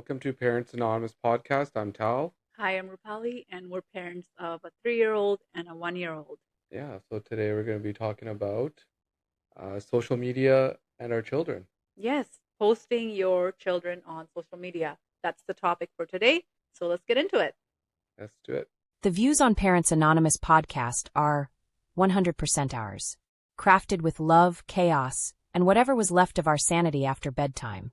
welcome to Parents Anonymous podcast. I'm Tal. Hi, I'm Rupali, and we're parents of a 3-year-old and a 1-year-old. Yeah, so today we're going to be talking about social media and our children. Yes, posting your children on social media. That's the topic for today. So let's get into it. Let's do it. The views on Parents Anonymous podcast are 100% ours, crafted with love, chaos, and whatever was left of our sanity after bedtime.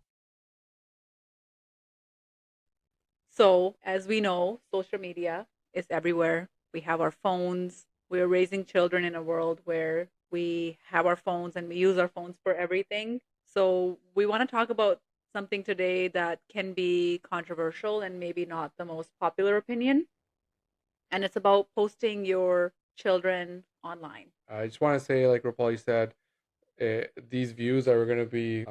So, as we know, social media is everywhere. We have our phones. We're raising children in a world where we have our phones and we use our phones for everything. So, we want to talk about something today that can be controversial and maybe not the most popular opinion. And it's about posting your children online. I just want to say, like Rapali said, these views that we're going to be,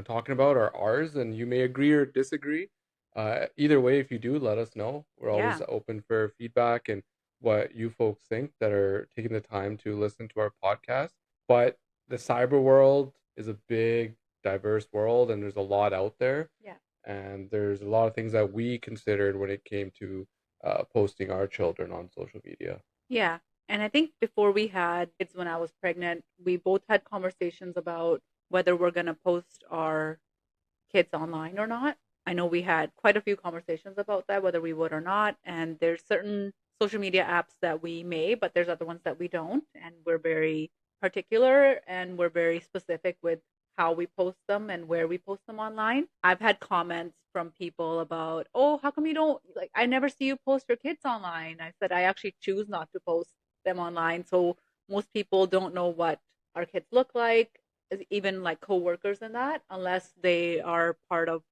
talking about are ours, and you may agree or disagree. Either way, if you do, let us know. We're always Yeah. open for feedback and what you folks think that are taking the time to listen to our podcast. But the cyber world is a big, diverse world, and there's a lot out there. Yeah. And there's a lot of things that we considered when it came to posting our children on social media. Yeah. And I think before we had kids when I was pregnant, we both had conversations about whether we're going to post our kids online or not. I know we had quite a few conversations about that, whether we would or not. And there's certain social media apps that we may, but there's other ones that we don't. And we're very particular and we're very specific with how we post them and where we post them online. I've had comments from people about, oh, how come you don't, like, I never see you post your kids online. I said, I actually choose not to post them online. So most people don't know what our kids look like, even like coworkers and that, unless they are part of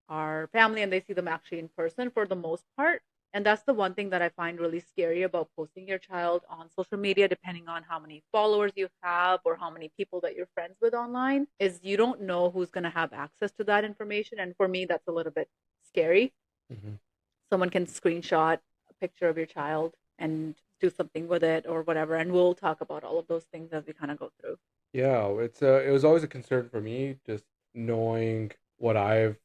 our family and they see them actually in person for the most part. And that's the one thing that I find really scary about posting your child on social media, depending on how many followers you have or how many people that you're friends with online, is you don't know who's going to have access to that information. And for me, that's a little bit scary. Mm-hmm. Someone can screenshot a picture of your child and do something with it or whatever. And we'll talk about all of those things as we kind of go through. Yeah, it was always a concern for me, just knowing what I've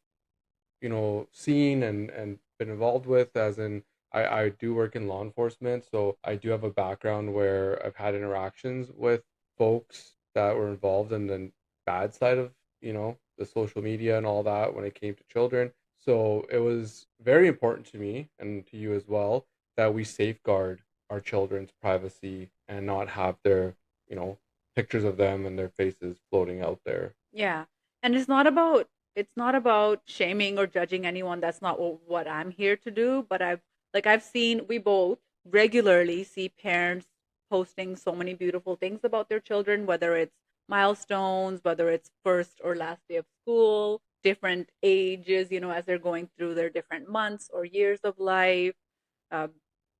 seen and been involved with, as in I do work in law enforcement, so I do have a background where I've had interactions with folks that were involved in the bad side of, the social media and all that when it came to children. So it was very important to me and to you as well that we safeguard our children's privacy and not have their, pictures of them and their faces floating out there. Yeah. And it's not about shaming or judging anyone. That's not what I'm here to do, but I've seen, we both regularly see parents posting so many beautiful things about their children, whether it's milestones, whether it's first or last day of school, different ages, as they're going through their different months or years of life, uh,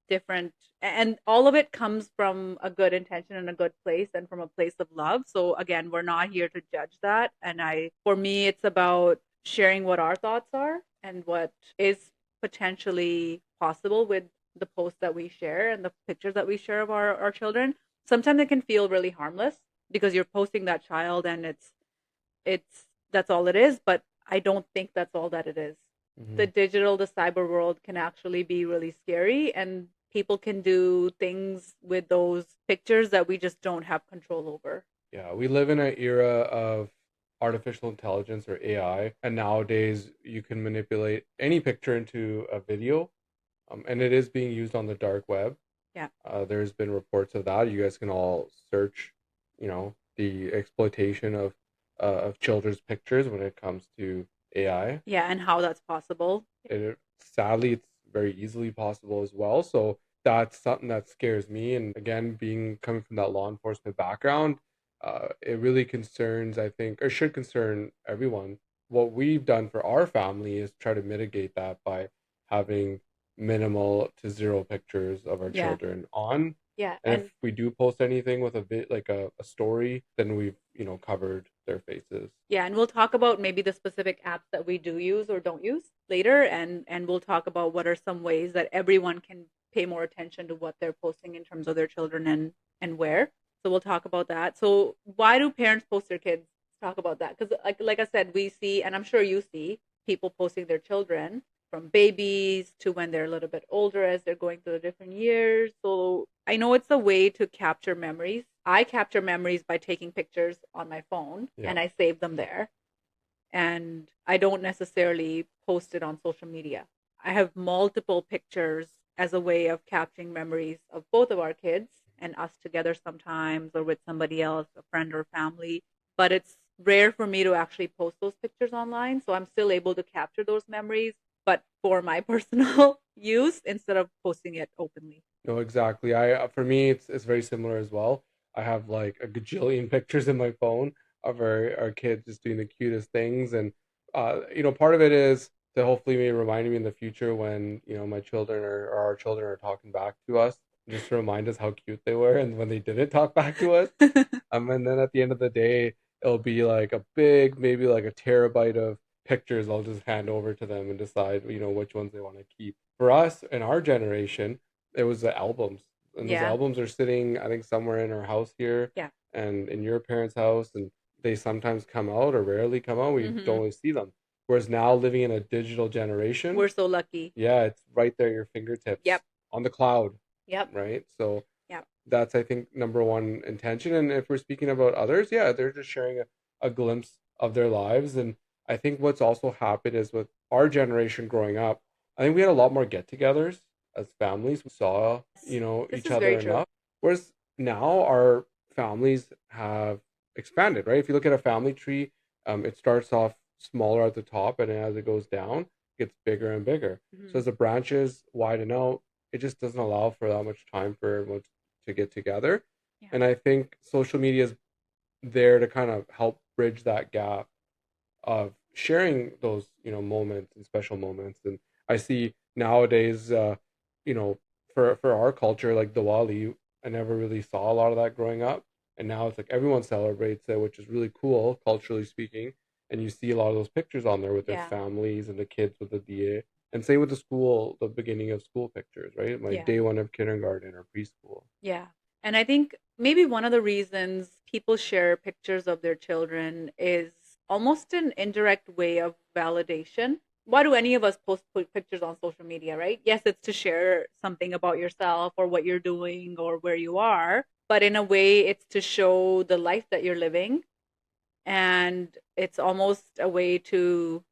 different, and all of it comes from a good intention and a good place and from a place of love. So again, we're not here to judge that. And for me, it's about sharing what our thoughts are and what is potentially possible with the posts that we share and the pictures that we share of our children. Sometimes it can feel really harmless because you're posting that child and it's that's all it is, but I don't think that's all that it is. Mm-hmm. The cyber world can actually be really scary, and people can do things with those pictures that we just don't have control over. Yeah, we live in an era of artificial intelligence or AI, and nowadays you can manipulate any picture into a video, and it is being used on the dark web. Yeah. There's been reports of that. You guys can all search, the exploitation of children's pictures when it comes to AI. Yeah, and how that's possible. Sadly, it's very easily possible as well. So that's something that scares me. And again, being coming from that law enforcement background, it really concerns, I think, or should concern everyone. What we've done for our family is try to mitigate that by having minimal to zero pictures of our Yeah. children on. Yeah. And if we do post anything with a bit like a story, then we've, covered their faces. Yeah, and we'll talk about maybe the specific apps that we do use or don't use later, and we'll talk about what are some ways that everyone can pay more attention to what they're posting in terms of their children and where. So we'll talk about that. So why do parents post their kids? Let's talk about that, because like I said, we see, and I'm sure you see, people posting their children from babies to when they're a little bit older as they're going through the different years. So I know it's a way to capture memories. I capture memories by taking pictures on my phone Yeah. and I save them there. And I don't necessarily post it on social media. I have multiple pictures as a way of capturing memories of both of our kids and us together sometimes or with somebody else, a friend or family. But it's rare for me to actually post those pictures online. So I'm still able to capture those memories, but for my personal use instead of posting it openly. No, exactly. For me, it's very similar as well. I have like a gajillion pictures in my phone of our kids just doing the cutest things, and part of it is to hopefully be reminding me in the future when my children or our children are talking back to us, just to remind us how cute they were, and when they didn't talk back to us, and then at the end of the day, it'll be like a big, maybe like a terabyte of pictures. I'll just hand over to them and decide which ones they want to keep. For us in our generation, it was the albums, and those Yeah. albums are sitting, I think, somewhere in our house here, Yeah. and in your parents' house, and they sometimes come out or rarely come out. We Mhm. don't always see them. Whereas now, living in a digital generation, We're so lucky. yeah, it's right there at your fingertips. Yep. On the cloud, Yep. right? So Yep. that's, I think, number one intention. And if we're speaking about others, yeah, they're just sharing a glimpse of their lives. And I think what's also happened is with our generation growing up, I think we had a lot more get-togethers as families. We saw, This each is other very true. enough. Whereas now our families have expanded, right? If you look at a family tree, it starts off smaller at the top, and as it goes down, it gets bigger and bigger. Mhm. So as the branches widen out, it just doesn't allow for that much time for everyone to get together. Yeah. And I think social media is there to kind of help bridge that gap of sharing those, moments and special moments. And I see nowadays, for our culture, like Diwali, I never really saw a lot of that growing up. And now it's like everyone celebrates it, which is really cool, culturally speaking. And you see a lot of those pictures on there with their Yeah. families and the kids with the DA. And same with the school, the beginning of school pictures, right? Like Yeah. day one of kindergarten or preschool. Yeah. And I think maybe one of the reasons people share pictures of their children is almost an indirect way of validation. Why do any of us put pictures on social media, right? Yes, it's to share something about yourself or what you're doing or where you are, but in a way, it's to show the life that you're living. And it's almost a way to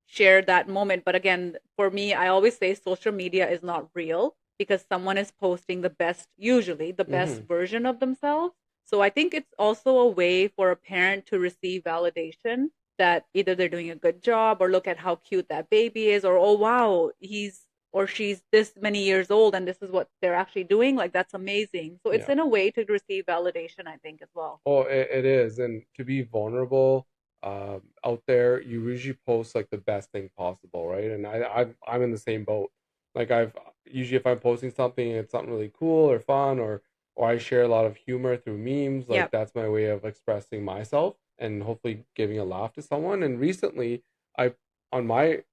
share that moment. But again, for me, I always say social media is not real because someone is posting the best, usually the best Hmm. version of themselves. So I think it's also a way for a parent to receive validation that either they're doing a good job or look at how cute that baby is, or oh wow, he's or she's this many years old and this is what they're actually doing. Like that's amazing. So it's Yeah. in a way to receive validation, I think, as well. Oh, it is. And to be vulnerable out there, you usually post like the best thing possible, right? And I'm in the same boat. Like I've usually, if I'm posting something and it's something really cool or fun, or I share a lot of humor through memes, like Yep. that's my way of expressing myself and hopefully giving a laugh to someone. And recently, I on my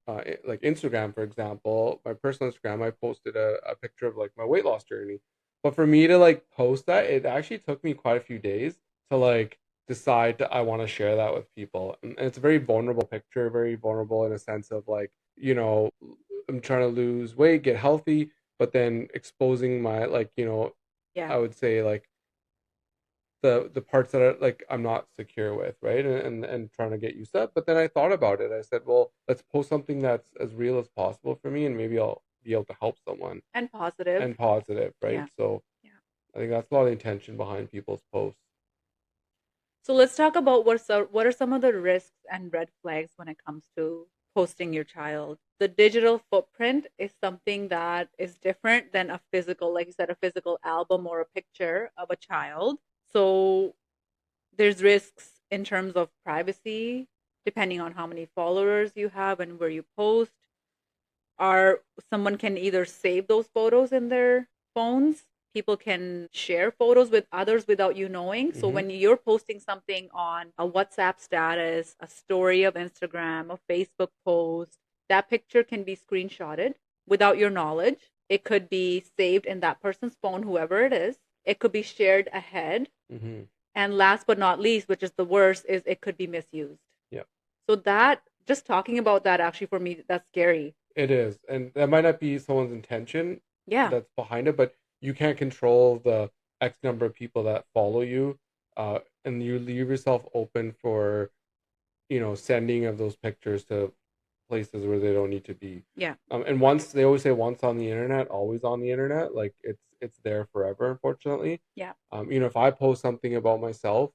like Instagram, for example, my personal Instagram, I posted a picture of like my weight loss journey. But for me to like post that, it actually took me quite a few days to like decide that I want to share that with people. And it's a very vulnerable picture, very vulnerable in a sense of like, I'm trying to lose weight, get healthy, but then exposing my like, Yeah. I would say like the parts that are like I'm not secure with, right? And trying to get used to that. But then I thought about it. I said, well, let's post something that's as real as possible for me, and maybe I'll be able to help someone And positive. and positive, right? Yeah. So Yeah. I think that's a lot of the intention behind people's posts. So let's talk about what are some of the risks and red flags when it comes to posting your child. The digital footprint is something that is different than a physical, like you said, a physical album or a picture of a child. So there's risks in terms of privacy, depending on how many followers you have and where you post. Are someone can either save those photos in their phones. People can share photos with others without you knowing. So Mhm. when you're posting something on a WhatsApp status, a story of Instagram, a Facebook post, that picture can be screenshotted without your knowledge. It could be saved in that person's phone, whoever it is. It could be shared ahead. Mm-hmm. And last but not least, which is the worst, is it could be misused. Yeah. So that just talking about that actually for me, that's scary. It is, and that might not be someone's intention Yeah. that's behind it, but you can't control the X number of people that follow you, and you leave yourself open for, sending of those pictures to places where they don't need to be. Yeah. And once they always say once on the internet, always on the internet. Like it's there forever, unfortunately. Yeah. If I post something about myself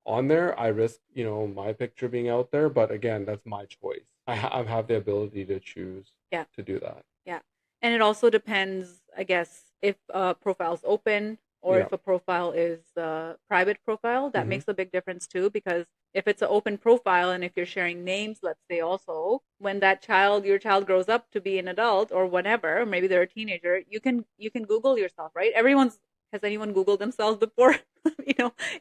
on there, I risk, my picture being out there. But again, that's my choice. I have the ability to choose Yeah. to do that. Yeah. And it also depends, I guess, if a profile's open or Yeah. if a profile is a private profile. That Mhm. makes a big difference too, because if it's an open profile and if you're sharing names, let's say also, when your child grows up to be an adult or whatever, maybe they're a teenager, you can Google yourself, right? Has anyone Googled themselves before?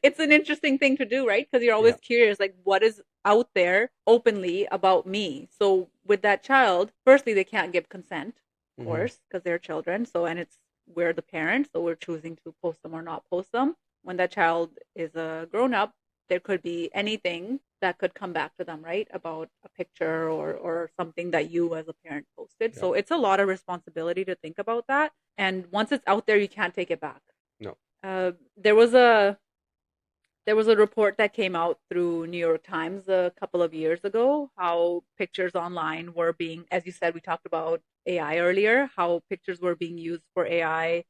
It's an interesting thing to do, right? Because you're always Yeah. curious, like, what is out there openly about me? So with that child, firstly, they can't give consent, of Mhm. course, because they're children. So, and we're the parents, so we're choosing to post them or not post them. When that child is a grown up, there could be anything that could come back to them, right? About a picture or something that you as a parent posted. Yeah. So it's a lot of responsibility to think about that. And once it's out there, you can't take it back. No. There was a report that came out through New York Times a couple of years ago how pictures online were being, as you said, we talked about AI earlier, how pictures were being used for AI,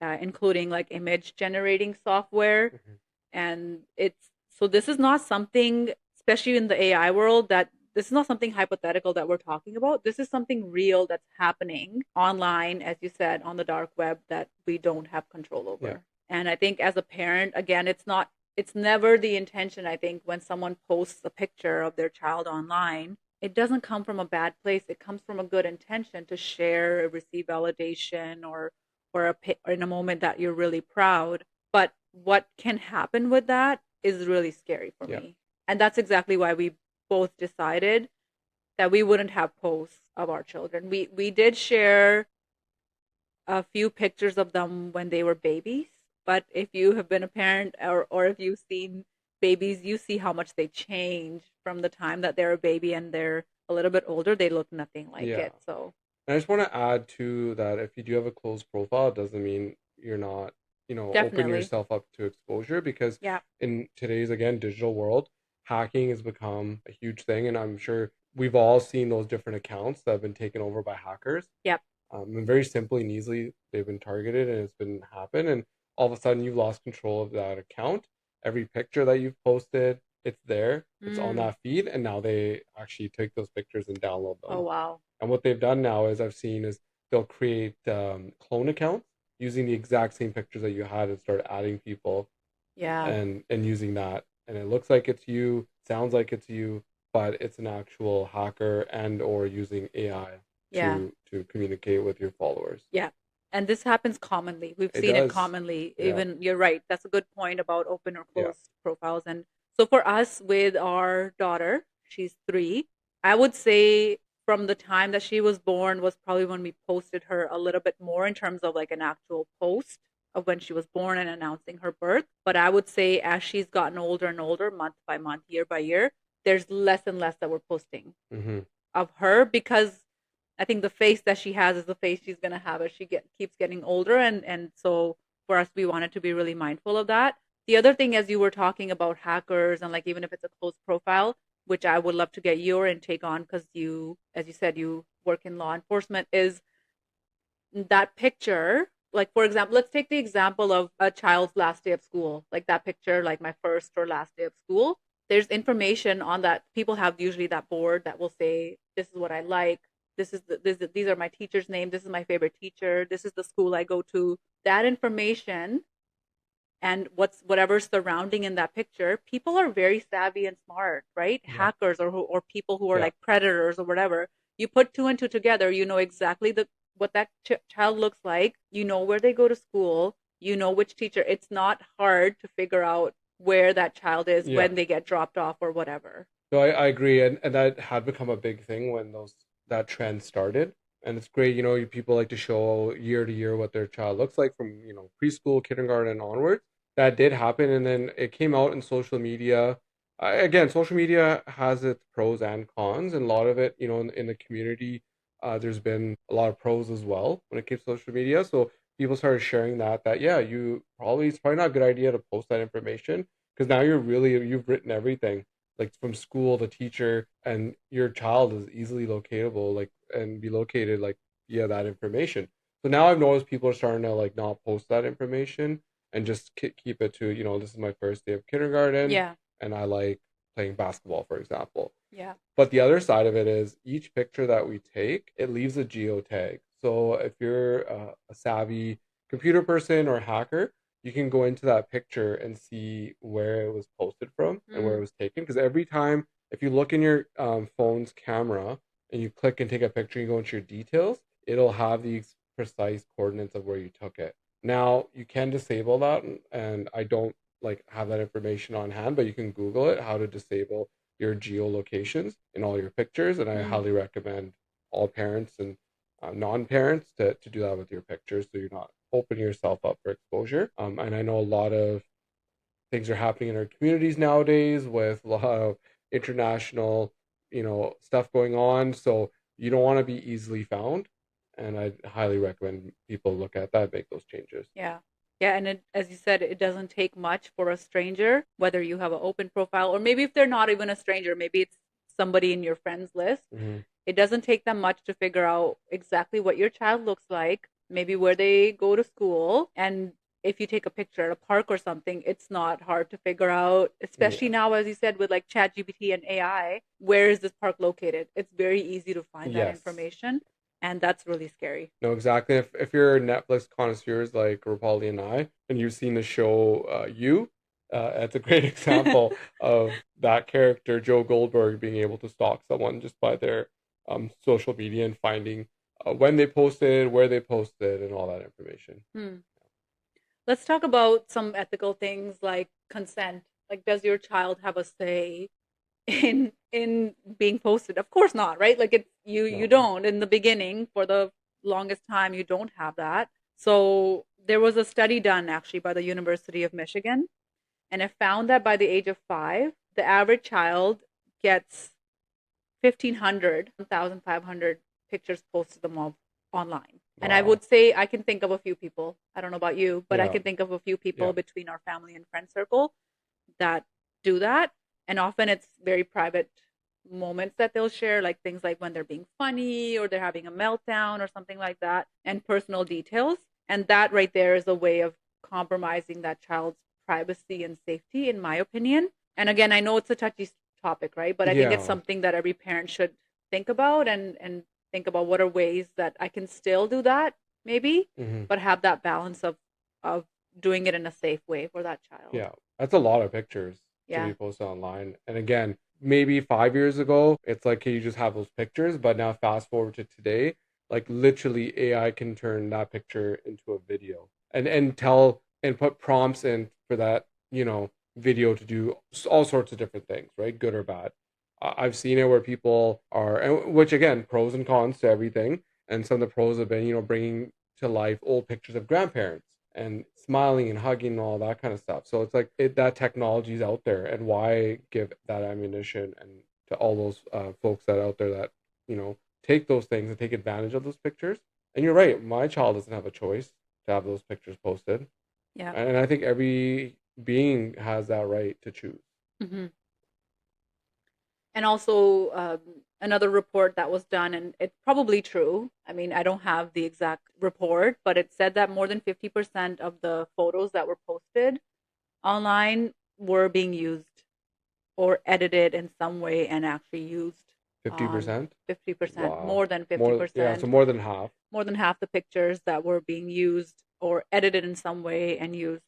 including like image generating software. Mhm. And this is not something, especially in the AI world, that this is not something hypothetical that we're talking about. This is something real that's happening online, as you said, on the dark web that we don't have control over. Yeah. And I think as a parent, again, it's never the intention, I think, when someone posts a picture of their child online, it doesn't come from a bad place. It comes from a good intention to share, receive validation, or in a moment that you're really proud. But what can happen with that is really scary for Yeah. me. And that's exactly why we both decided that we wouldn't have posts of our children. We did share a few pictures of them when they were babies, but if you have been a parent or if you've seen babies, you see how much they change from the time that they're a baby and they're a little bit older. They look nothing like Yeah. it. So And I just want to add to that, if you do have a closed profile, it doesn't mean you're not, open definitely, yourself up to exposure, because yeah, in today's, again, digital world, hacking has become a huge thing. And I'm sure we've all seen those different accounts that have been taken over by hackers. yep, And very simply and easily, they've been targeted and it's been happened. And all of a sudden, you've lost control of that account. Every picture that you've posted, it's there, it's on that feed. And now they actually take those pictures and download them. Oh wow. And what they've done now is I've seen is they'll create clone accounts using the exact same pictures that you had and start adding people Yeah. and using that. And it looks like it's you, sounds like it's you, but it's an actual hacker and or using AI Yeah. to communicate with your followers. Yeah. And this happens commonly. We've It seen it does. commonly. Yeah. Even you're right. That's a good point about open or Yeah. closed profiles. And so for us with our daughter, she's 3, I would say from the time that she was born was probably when we posted her a little bit more in terms of like an actual post of when she was born and announcing her birth. But I would say as she's gotten older and older, month by month, year by year, there's less and less that we're posting Mm-hmm. of her, because I think the face that she has is the face she's gonna have as she keeps getting older, and so for us, we wanted to be really mindful of that. The other thing, as you were talking about hackers and like even if it's a closed profile, which I would love to get your intake on because you, as you said, you work in law enforcement, is that picture. Like for example, let's take the example of a child's last day of school, like that picture, like my first or last day of school. There's information on that. People have usually that board that will say, "This is what I like. These are my teacher's name. This is my favorite teacher. This is the school I go to." That information and whatever's surrounding in that picture, people are very savvy and smart, right? Yeah. Hackers or people who are Yeah. like predators or whatever. You put two and two together, you know exactly what that child looks like. You know where they go to school. You know which teacher. It's not hard to figure out where that child is Yeah. when they get dropped off or whatever. So I agree, and that had become a big thing when that trend started. And it's great, people like to show year to year what their child looks like from, preschool, kindergarten onwards. That did happen, and then it came out in social media Again, social media has its pros and cons, and a lot of it, in the community, there's been a lot of pros as well when it comes to social media. So people started sharing that yeah, it's probably not a good idea to post that information because now you've written everything like from school, the teacher, and your child is easily locatable, like and be located like via that information. So now I've noticed people are starting to like not post that information and just keep it to, this is my first day of kindergarten Yeah. and I like playing basketball, for example. Yeah. But the other side of it is each picture that we take, it leaves a geotag. So if you're a savvy computer person or hacker, you can go into that picture and see where it was posted from and where it Mm. was taken. Because every time, if you look in your phone's camera and you click and take a picture, you go into your details, it'll have these precise coordinates of where you took it. Now you can disable that, and I don't like have that information on hand, but you can Google it how to disable your geolocations in all your pictures, and I Mm. highly recommend all parents and non-parents to do that with your pictures, so you're not opening yourself up for exposure. And I know a lot of things are happening in our communities nowadays with a lot of international, stuff going on. So you don't want to be easily found, and I highly recommend people look at that, make those changes. Yeah. Yeah, and as you said, it doesn't take much for a stranger, whether you have an open profile or maybe if they're not even a stranger, maybe it's somebody in your friends list. Hmm. It doesn't take them much to figure out exactly what your child looks like, maybe where they go to school. And if you take a picture at a park or something, it's not hard to figure out, especially Yeah. now, as you said, with like ChatGPT and AI, where is this park located? It's very easy to find that Yes. information. And that's really scary. No, exactly. If you're Netflix connoisseurs like Rapali and I, and you've seen the show it's a great example of that character, Joe Goldberg, being able to stalk someone just by their social media and finding when they posted, where they posted, and all that information. Hmm. Let's talk about some ethical things like consent. Like, does your child have a say in being posted? Of course not, right? Like, it's you No. don't in the beginning. For the longest time, you don't have that. So there was a study done actually by the University of Michigan, and it found that by the age of 5, the average child gets 1,500, 1,500 pictures posted them all online. And I Wow. would say I can think of a few people. I don't know about you, but I Yeah. can think of a few people Yeah. between our family and friend circle that do that. And often it's very private moments that they'll share, like things like when they're being funny or they're having a meltdown or something like that, and personal details. And that right there is a way of compromising that child's privacy and safety, in my opinion. And again, I know it's a touchy topic, right? But I think it's Yeah. something that every parent should think about and think about what are ways that I can still do that, maybe, Hmm. but have that balance of doing it in a safe way for that child. Yeah. That's a lot of pictures to Yeah. be posted online. And again, maybe 5 years ago, it's like, hey, you just have those pictures. But now, fast forward to today, like literally, AI can turn that picture into a video and tell and put prompts in for that, video to do all sorts of different things, right? Good or bad. I've seen it where people are, and which again, pros and cons to everything. And some of the pros have been, bringing to life old pictures of grandparents and smiling and hugging and all that kind of stuff. So it's like that technology is out there, and why give that ammunition and to all those folks that are out there that take those things and take advantage of those pictures. And you're right, my child doesn't have a choice to have those pictures posted, Yeah. and I think every being has that right to choose. Hmm. And also, another report that was done, and it's probably true. I mean, I don't have the exact report, but it said that more than 50% of the photos that were posted online were being used or edited in some way and actually used Fifty on percent. 50%, Wow. more than More, yeah. So 50%, more than half. more than half the pictures that were being used or edited in some way and used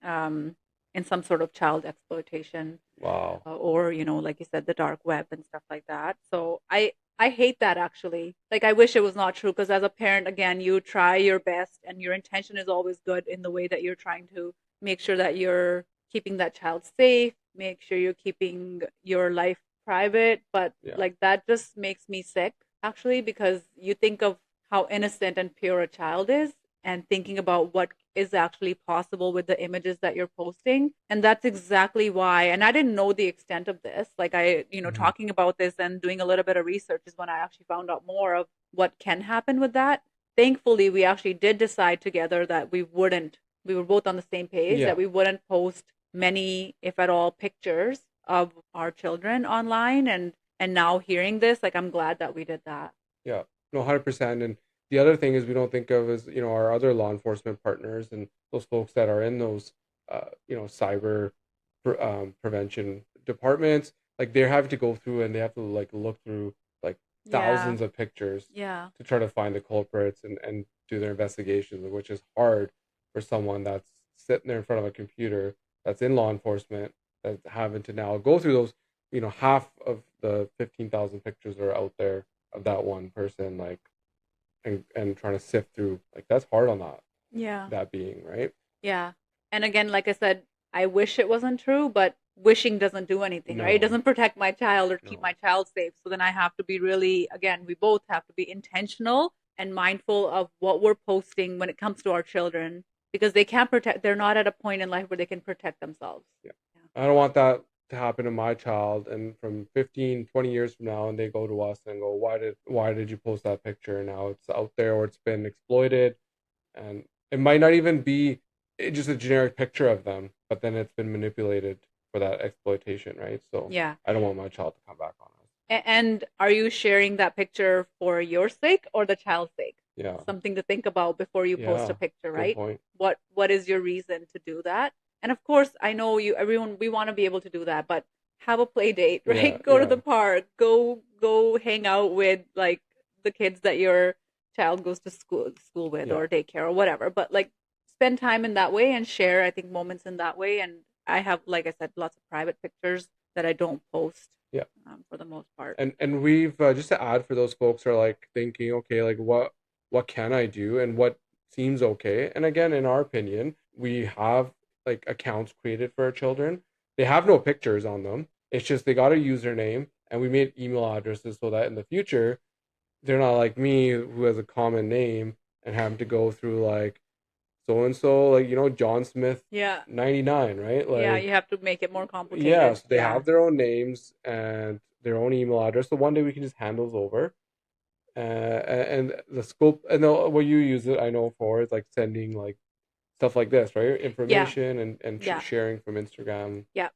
um, in some sort of child exploitation, Wow. or like you said, the dark web and stuff like that. So I hate that, actually. Like, I wish it was not true, because as a parent, again, you try your best and your intention is always good in the way that you're trying to make sure that you're keeping that child safe, make sure you're keeping your life private. But Yeah. like, that just makes me sick, actually, because you think of how innocent and pure a child is, and thinking about what is actually possible with the images that you're posting. And that's exactly why. And I didn't know the extent of this. Like talking about this and doing a little bit of research is when I actually found out more of what can happen with that. Thankfully, we actually did decide together that we were both on the same page, Yeah. that we wouldn't post many, if at all, pictures of our children online. And now hearing this, like, I'm glad that we did that. Yeah, no, 100%. And the other thing is we don't think of as, our other law enforcement partners and those folks that are in those, cyber prevention departments. Like they're having to go through and they have to like look through like thousands of pictures Yeah. to try to find the culprits and do their investigations, which is hard for someone that's sitting there in front of a computer that's in law enforcement that's having to now go through those, half of the 15,000 pictures that are out there of that one person, like, and trying to sift through, like, that's hard on that being, right? Yeah. And again, like I said, I wish it wasn't true, but wishing doesn't do anything, right? It No. doesn't protect my child or keep No. my child safe. So then I have to be really, again, we both have to be intentional and mindful of what we're posting when it comes to our children, because they're not at a point in life where they can protect themselves. Yeah. I don't want that to happen to my child, and from 15, 20 years from now, and they go to us and go, why did you post that picture? And now it's out there or it's been exploited, and it might not even be just a generic picture of them, but then it's been manipulated for that exploitation, right? So Yeah. I don't want my child to come back on us. And are you sharing that picture for your sake or the child's sake? Yeah. Something to think about before you post a picture, right? Good point. What is your reason to do that? And of course, I know we want to be able to do that, but have a play date, right? Yeah, Go to the park, go hang out with like the kids that your child goes to school with or daycare or whatever. But like spend time in that way and share, I think, moments in that way. And I have, like I said, lots of private pictures that I don't post. Yeah. For the most part. And we've just to add for those folks who are like thinking, okay, like what can I do and what seems okay? And again, in our opinion, we have like accounts created for our children. They have no pictures on them. It's just they got a username, and we made email addresses so that in the future they're not like me who has a common name and having to go through like so and so, like John Smith 99, right? Like you have to make it more complicated. yeah, so they have their own names and their own email address. So one day we can just hand those over. And the scope and what you use it, I know for is like sending like stuff like this, right? Information and sharing from Instagram. Yeah.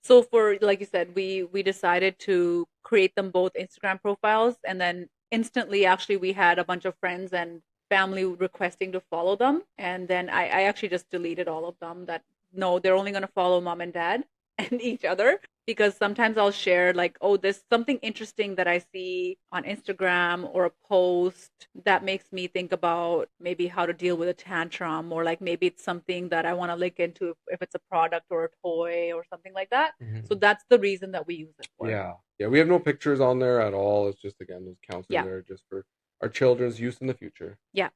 So for, like you said, we decided to create them both Instagram profiles, and then instantly, actually, we had a bunch of friends and family requesting to follow them, and then I actually just deleted all of them. That no, they're only going to follow mom and dad and each other, because sometimes I'll share like, oh, there's something interesting that I see on Instagram or a post that makes me think about maybe how to deal with a tantrum, or like maybe it's something that I want to look into if it's a product or a toy or something like that. Mm-hmm. So that's the reason that we use it for. Yeah, we have no pictures on there at all. It's just, again, those counts are there just for our children's use in the future. Yeah.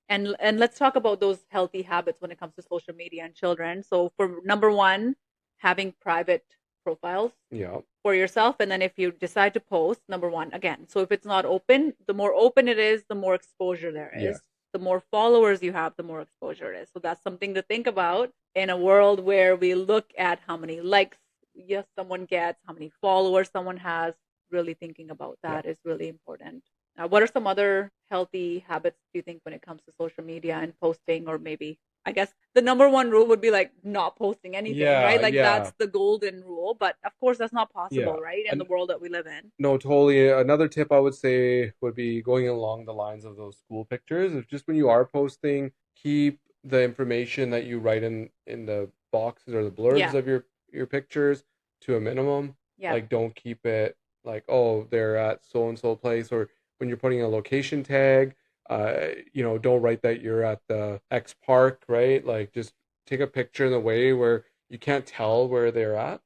And let's talk about those healthy habits when it comes to social media and children. So for number one, having private profiles for yourself. And then if you decide to post, number one, again, so if it's not open, the more open it is, the more exposure there is. Yes. The more followers you have, the more exposure it is. So that's something to think about in a world where we look at how many likes someone gets, how many followers someone has. Really thinking about that is really important. What are some other healthy habits do you think when it comes to social media and posting? Or maybe, I guess the number one rule would be like not posting anything, right? Like that's the golden rule. But of course, that's not possible, right? In the world that we live in. No, totally. Another tip I would say would be going along the lines of those school pictures. If just when you are posting, keep the information that you write in the boxes or the blurbs of your pictures to a minimum. Like don't keep it like, oh, they're at so and so place, or when you're putting a location tag, don't write that you're at the X park, right? Like just take a picture in a way where you can't tell where they're at.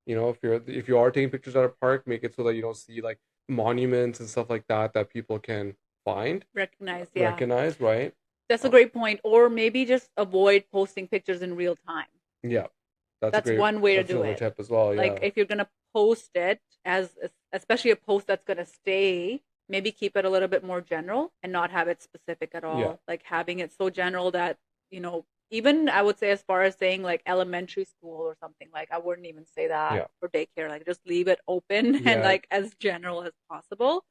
If you are taking pictures at a park, make it so that you don't see like monuments and stuff like that people can recognize, right? That's a great point. Or maybe just avoid posting pictures in real time. Yeah. That's one way to do it. Tip as well. Like if you're gonna post it especially a post that's gonna stay, maybe keep it a little bit more general and not have it specific at all. Like having it so general that even I would say as far as saying like elementary school or something, like I wouldn't even say that Yeah. for daycare. Like just leave it open and Yeah. like as general as possible.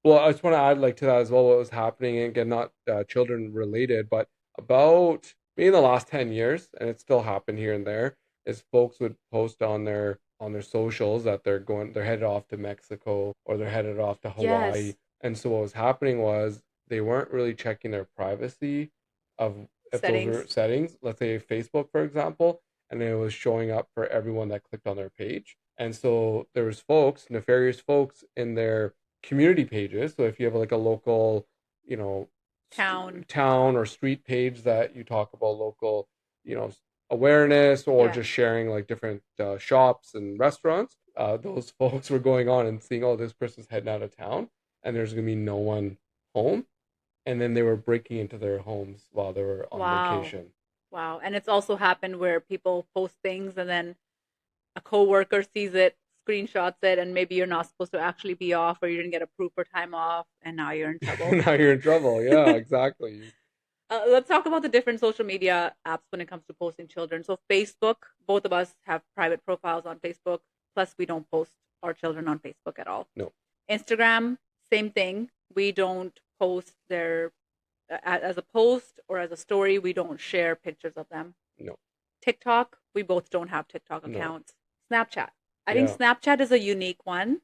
Well, I just want to add like to that as well. What was happening, and again, not children related, but about maybe in the last 10 years, and it still happened here and there, is folks would post on their socials that they're headed off to Mexico or they're headed off to Hawaii, Yes. and so what was happening was they weren't really checking their privacy of if those were Settings. settings. Let's say Facebook, for example, and it was showing up for everyone that clicked on their page, and so there was folks, nefarious folks, in their community pages. So if you have like a local, you know, Town. town or street page that you talk about local, you know, awareness or Yeah. just sharing like different shops and restaurants, those folks were going on and seeing, oh, this person's heading out of town and there's going to be no one home. And then they were breaking into their homes while they were on Wow. vacation. Wow. And it's also happened where people post things and then a coworker sees it, screenshots it, and maybe you're not supposed to actually be off or you didn't get approved for time off, and now you're in trouble. Now you're in trouble. Yeah, exactly. Let's talk about the different social media apps when it comes to posting children. So, Facebook, both of us have private profiles on Facebook, plus, we don't post our children on Facebook at all. No. Instagram, same thing. We don't post their, as a post or as a story, we don't share pictures of them. No. TikTok, we both don't have TikTok No. accounts. Snapchat. I think Yeah. Snapchat is a unique one.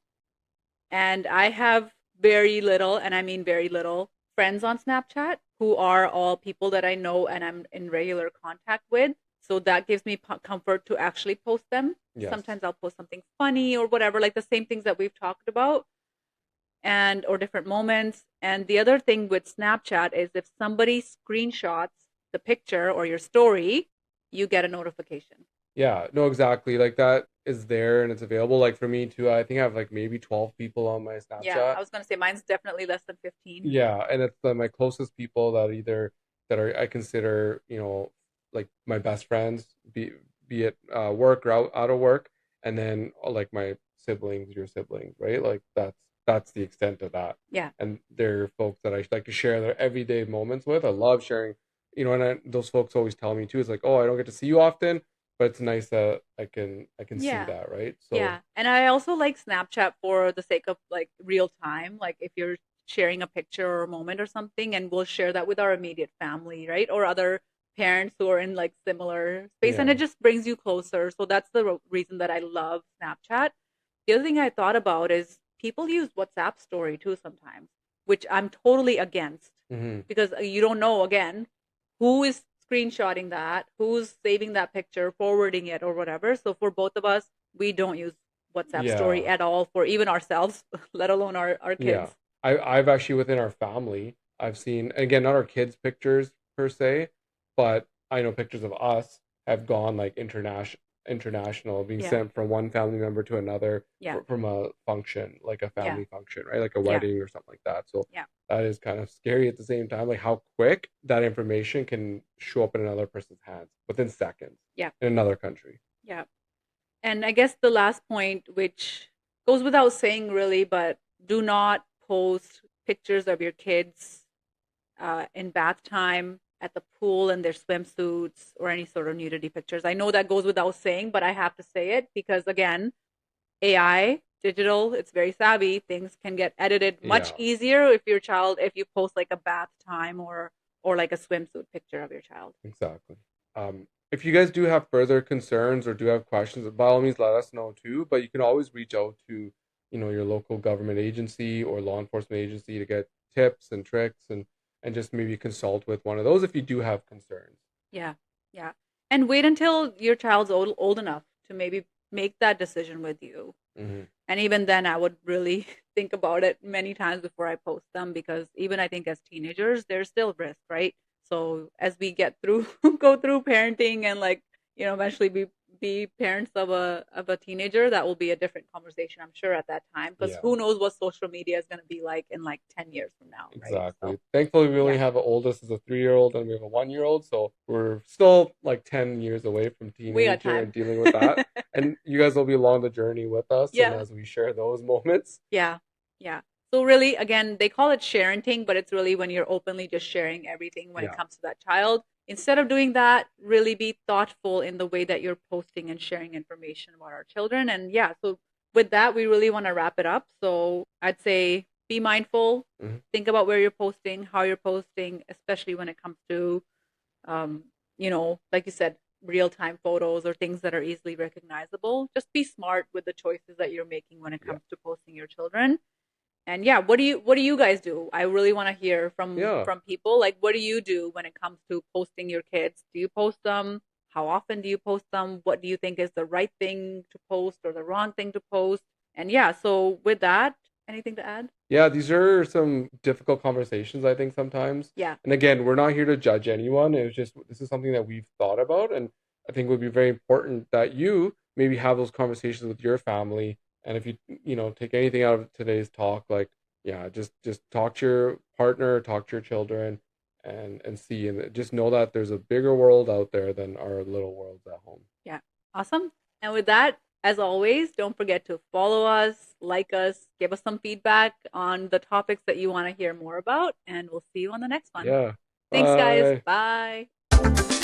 And I have very little, and I mean very little, friends on Snapchat who are all people that I know and I'm in regular contact with. So that gives me comfort to actually post them. Yes. Sometimes I'll post something funny or whatever, like the same things that we've talked about and or different moments. And the other thing with Snapchat is if somebody screenshots the picture or your story, you get a notification. Yeah, no, exactly. Like that is there and it's available. Like for me too, I think I have like maybe 12 people on my Yeah, Snapchat. I was going to say mine's definitely less than 15. Yeah, and it's my closest people that either that are I consider, you know, like my best friends, be it work or out of work, and then like my siblings, your siblings, right? Like that's the extent of that. Yeah. And they're folks that I like to share their everyday moments with. I love sharing, you know, and those folks always tell me too, it's like, oh, I don't get to see you often, but it's nice that I can see Yeah. that, right? So Yeah. And I also like Snapchat for the sake of like real time. Like if you're sharing a picture or a moment or something, and we'll share that with our immediate family, right? Or other parents who are in like similar space, and yeah, it just brings you closer. So that's the reason that I love Snapchat. The other thing I thought about is people use WhatsApp story too sometimes, which I'm totally against hmm, because you don't know again who is screenshotting that, who's saving that picture, forwarding it, or whatever. So for both of us, we don't use WhatsApp story yeah. at all for even ourselves, let alone our Yeah. kids. I've actually within our family, I've seen again not our kids' pictures per se, but I know pictures of us have gone like international, being Yeah, sent from one family member to another yeah, from a function, like a yeah, family function, right? Like a yeah, wedding or something like that. So yeah, that is kind of scary at the same time, like how quick that information can show up in another person's hands within seconds yeah, in another country. yeah. And I guess the last point, which goes without saying really, but do not post pictures of your kids in bath time, at the pool in their swimsuits, or any sort of nudity pictures. I know that goes without saying, but I have to say it because, again, AI, digital, it's very savvy. Things can get edited much Yeah. easier if your child, if you post like a bath time or like a swimsuit picture of your child. Exactly. If you guys do have further concerns or do have questions, by all means let us know too. But you can always reach out to, you know, your local government agency or law enforcement agency to get tips and tricks and just maybe consult with one of those if you do have concerns. Yeah, yeah. And wait until your child's old enough to maybe make that decision with you. Hmm. And even then, I would really think about it many times before I post them because even I think as teenagers, there's still risk, right? So as we get through, go through parenting and like, eventually be parents of a teenager, that will be a different conversation, I'm sure, at that time. Because Yeah, who knows what social media is going to be like in like 10 years from now, right? exactly. So Thankfully, we yeah, only have an oldest as a 3-year-old and we have a 1-year-old, so we're still like 10 years away from we got teenager time. and dealing with that. And you guys will be along the journey with us and Yeah. as we share those moments. Yeah, yeah. So really, again, they call it sharenting, but it's really when you're openly just sharing everything when it Yeah. comes to that child. instead of doing that, really be thoughtful in the way that you're posting and sharing information about our children. And yeah, so with that, we really want to wrap it up. So I'd say be mindful, think about where you're posting, how you're posting, especially when it comes to, like you said, real time photos or things that are easily recognizable. Just be smart with the choices that you're making when it comes to posting your children. And yeah, what do you guys do? I really want to hear from people. Like, what do you do when it comes to posting your kids? Do you post them? How often do you post them? What do you think is the right thing to post or the wrong thing to post? And yeah, so with that, anything to add? Yeah, these are some difficult conversations, I think, sometimes. Yeah. And again, we're not here to judge anyone. It was just, this is something that we've thought about. And I think it would be very important that you maybe have those conversations with your family. And if you, take anything out of today's talk, like, yeah, just talk to your partner, talk to your children and see, and just know that there's a bigger world out there than our little worlds at home. Yeah. Awesome. And with that, as always, don't forget to follow us, like us, give us some feedback on the topics that you want to hear more about, and we'll see you on the next one. Yeah. Thanks, guys. Bye. Bye.